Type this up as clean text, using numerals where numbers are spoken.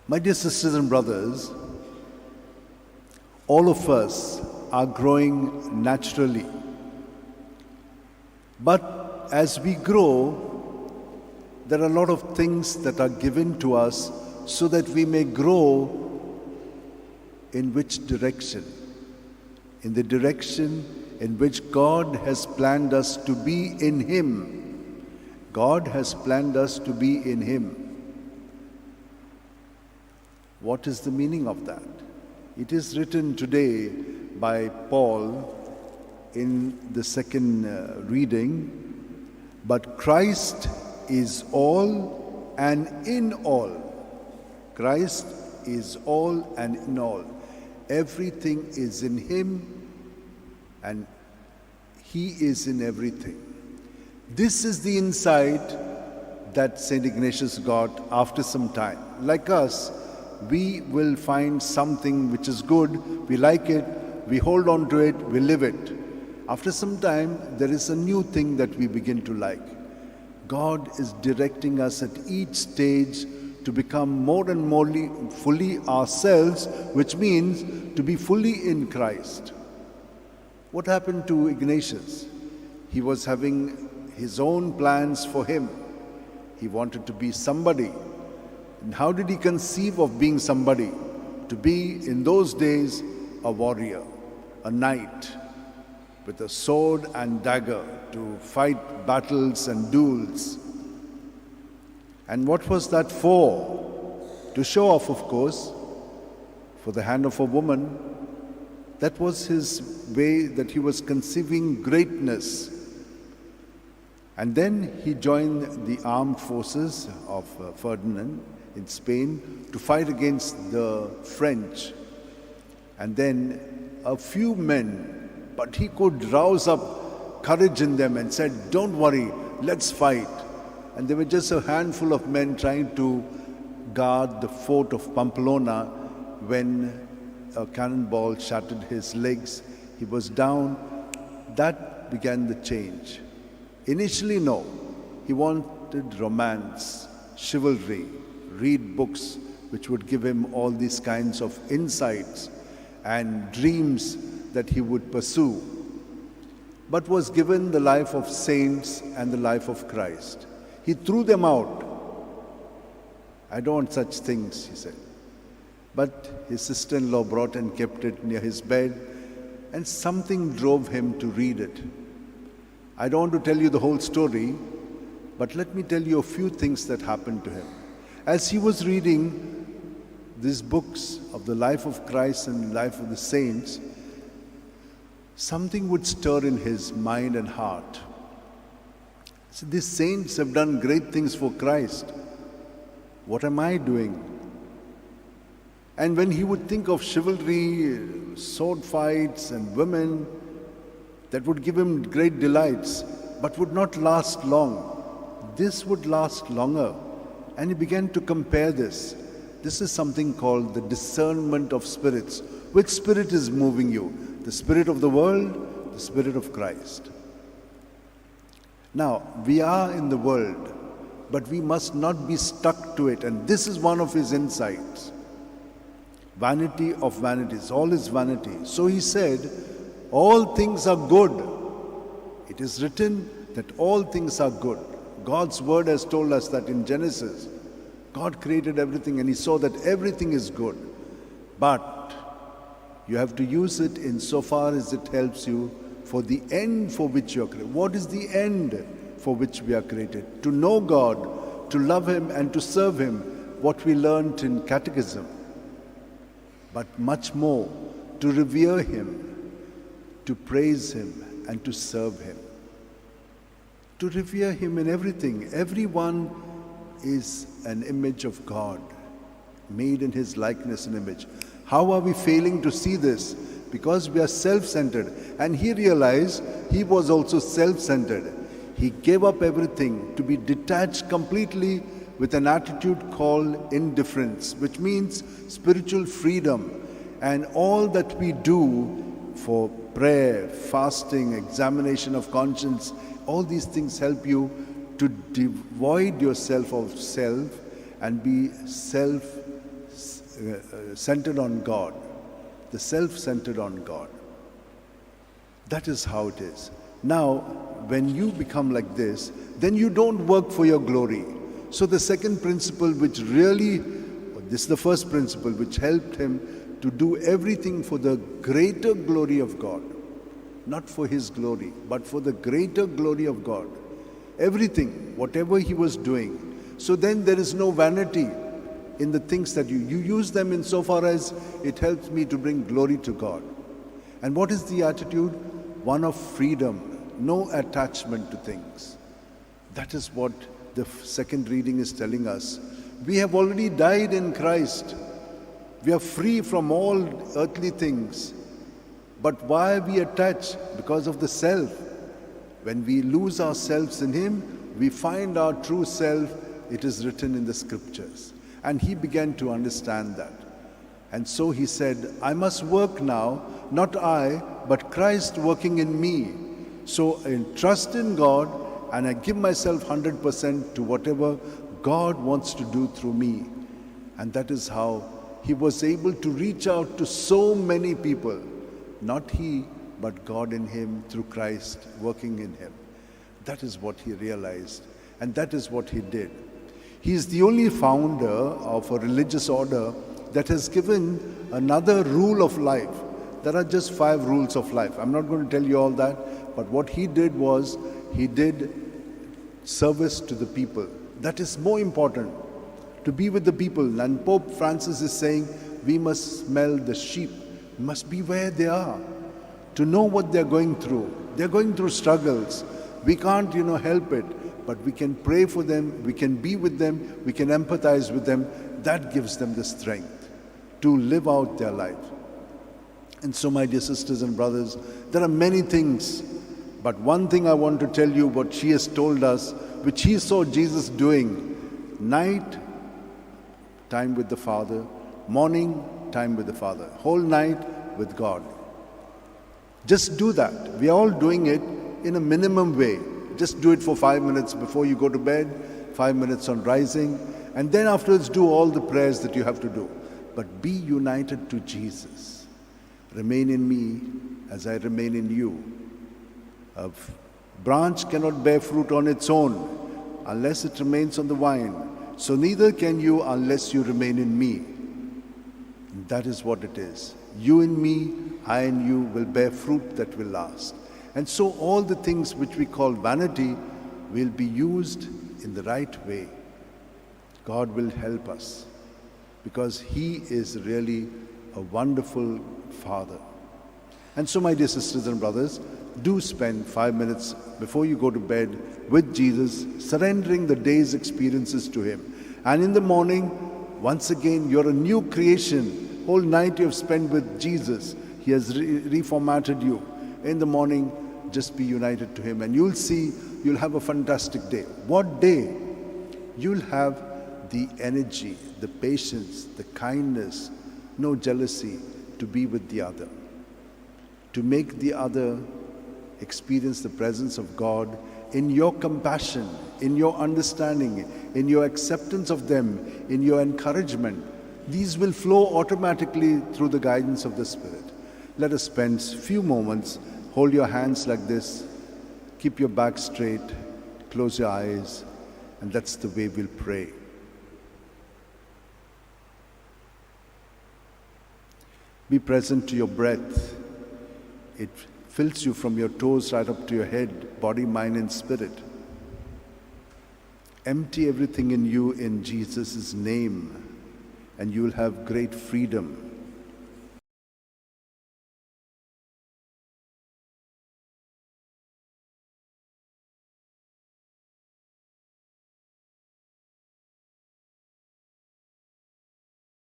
My dear sisters and brothers, all of us are growing naturally. But as we grow, there are a lot of things that are given to us so that we may grow in which direction? In the direction in which God has planned us to be in Him. God has planned us to be in Him. What is the meaning of that? It is written today by Paul in the second reading, but Christ is all and in all. Christ is all and in all. Everything is in Him and He is in everything. This is the insight that St. Ignatius got after some time. Like us, we will find something which is good, we like it, we hold on to it, we live it. After some time, there is a new thing that we begin to like. God is directing us at each stage to become more and more fully ourselves, which means to be fully in Christ. What happened to Ignatius? He was having his own plans for him. He wanted to be somebody. And how did he conceive of being somebody? To be, in those days, a warrior, a knight, with a sword and dagger to fight battles and duels. And what was that for? To show off, of course, for the hand of a woman. That was his way that he was conceiving greatness. And then he joined the armed forces of Ferdinand in Spain to fight against the French. And then a few men, but he could rouse up courage in them and said, "Don't worry, let's fight." And there were just a handful of men trying to guard the fort of Pamplona when a cannonball shattered his legs. He was down. That began the change. Initially, no. He wanted romance, chivalry, read books which would give him all these kinds of insights and dreams that he would pursue, but was given the life of saints and the life of Christ. He threw them out. "I don't want such things," he said. But his sister-in-law brought and kept it near his bed, and something drove him to read it. I don't want to tell you the whole story, but let me tell you a few things that happened to him. As he was reading these books of the life of Christ and the life of the saints, something would stir in his mind and heart. So these saints have done great things for Christ. What am I doing? And when he would think of chivalry, sword fights and women, that would give him great delights, but would not last long. This would last longer. And he began to compare this. This is something called the discernment of spirits. Which spirit is moving you? The spirit of the world, the spirit of Christ. Now, we are in the world, but we must not be stuck to it. And this is one of his insights. Vanity of vanities, all is vanity. So he said, all things are good. It is written that all things are good. God's word has told us that in Genesis, God created everything and He saw that everything is good. But you have to use it insofar as it helps you for the end for which you are created. What is the end for which we are created? To know God, to love Him and to serve Him, what we learnt in catechism. But much more, to revere Him, to praise Him and to serve Him. To revere Him in everything. Everyone is an image of God, made in His likeness and image. How are we failing to see this? Because we are self-centered. And he realized he was also self-centered. He gave up everything to be detached completely with an attitude called indifference, which means spiritual freedom. And all that we do for prayer, fasting, examination of conscience, all these things help you to devoid yourself of self and be self-centered. centered on God, the self-centered on God. That is how it is. Now, when you become like this, then you don't work for your glory. So the second principle which really, this is the first principle which helped him to do everything for the greater glory of God. Not for his glory, but for the greater glory of God. Everything, whatever he was doing. So then there is no vanity in the things that you use them insofar as it helps me to bring glory to God. And what is the attitude? One of freedom, no attachment to things. That is what the second reading is telling us. We have already died in Christ. We are free from all earthly things. But why are we attached? Because of the self. When we lose ourselves in Him, we find our true self. It is written in the scriptures. And he began to understand that. And so he said, I must work now, not I, but Christ working in me. So I trust in God and I give myself 100% to whatever God wants to do through me. And that is how he was able to reach out to so many people. Not he, but God in him through Christ working in him. That is what he realized. And that is what he did. He is the only founder of a religious order that has given another rule of life. There are just 5 rules of life. I'm not going to tell you all that, but what he did was, he did service to the people. That is more important, to be with the people. And Pope Francis is saying, we must smell the sheep. We must be where they are, to know what they're going through. They're going through struggles. We can't, help it. But we can pray for them, we can be with them, we can empathize with them. That gives them the strength to live out their life. And so, my dear sisters and brothers, there are many things, but one thing I want to tell you, what she has told us, which he saw Jesus doing: night, time with the Father; morning, time with the Father; whole night with God. Just do that. We are all doing it in a minimum way. Just do it for 5 minutes before you go to bed, 5 minutes on rising, and then afterwards do all the prayers that you have to do. But be united to Jesus. Remain in me as I remain in you. A branch cannot bear fruit on its own unless it remains on the vine. So neither can you unless you remain in me. And that is what it is. You in me, I in you will bear fruit that will last. And so all the things which we call vanity will be used in the right way. God will help us because He is really a wonderful Father. And so, my dear sisters and brothers, do spend 5 minutes before you go to bed with Jesus, surrendering the day's experiences to Him. And in the morning, once again, you're a new creation. Whole night you have spent with Jesus. He has reformatted you. In the morning, just be united to Him, and you'll see you'll have a fantastic day. What day? You'll have the energy, the patience, the kindness, no jealousy, to be with the other, to make the other experience the presence of God in your compassion, in your understanding, in your acceptance of them, in your encouragement. These will flow automatically through the guidance of the Spirit. Let us spend a few moments. Hold your hands like this, keep your back straight, close your eyes, and that's the way we'll pray. Be present to your breath. It fills you from your toes right up to your head, body, mind, and spirit. Empty everything in you in Jesus' name, and you will have great freedom.